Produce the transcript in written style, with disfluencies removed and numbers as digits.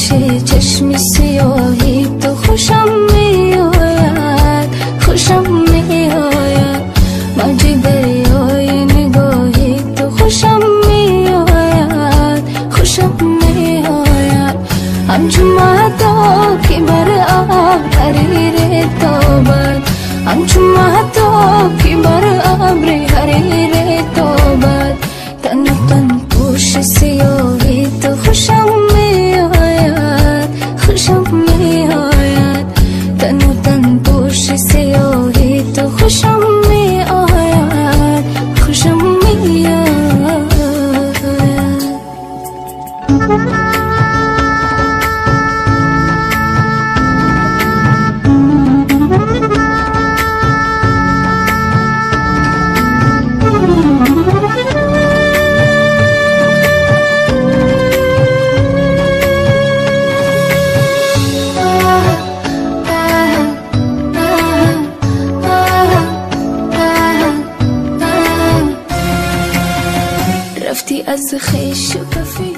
چشمی سیاهی تو خوشم میآید، خوشم میآید. موج دریای نگاهی تو خوشم میآید، خوشم میآید. همچون مهتاب که بر آب حریر تابد، همچون مهتاب که بر ابر حریر تابد. تن و تن پوش سیاهی تو خوشم میآید، خوشم میآید. تن و تن پوش سیاهی تو خوشم میآید، خوشم میآید. رفتی از خیش و کفی